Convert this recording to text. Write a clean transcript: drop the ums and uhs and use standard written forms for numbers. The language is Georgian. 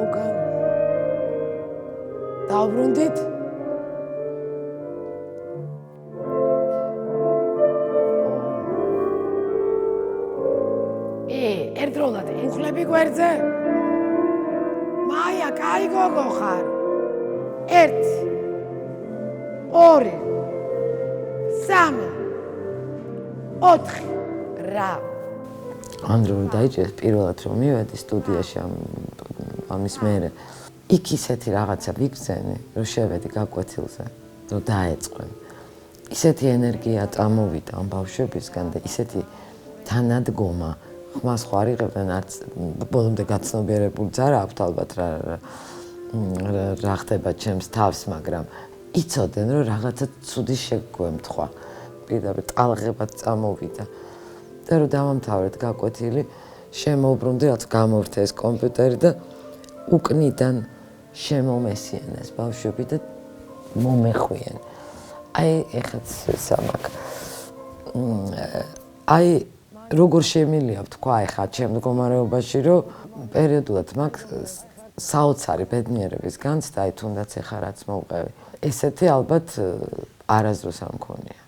უკან. დავბრუნდით. ერთდროულად უხლები გვერდზე? მაია, კაი გოგო ხარ. 1 2 3 4 რა. ანდრეულ დაიჭერს პირველად რომ მივედი სტუდიაში ამის მერე. იქ ისეთი რაღაცა ვიგზენი, რომ შევედი გაკვეთილზე, რომ დაეწყენ. ისეთი ენერგია წამოვიდა ამ ბავშვებისგან და ისეთი თანადგომა ხმას ხო არ იღებდნენ არც ბოლომდე გაცნობიერებულიც არ აქვთ ალბათ რა ხდება ჩემს თავს, მაგრამ იცოდნენ რომ რაღაცა ცუდი შეგვემთხვა. პირდაპირ ტალღებად წამოვიდა. და რომ დავამთავრეთ გაკვეთილი, შემოვბრუნდი, რაც გამორთე ეს კომპიუტერი და უკნიდან შემომესიენ ეს ბავშვები და მომეხვიენ. აი ეხაც სამაკ. აი როგორ შემილია თქვა ეხა ჩემ მდგომარეობაში, რომ პერიოდულად მაქვს საოცარი ბედნიერების განცდა, აი თუნდაც ეხა რაც მოვყევი. ესეთი ალბათ არასდროს არ მქონია.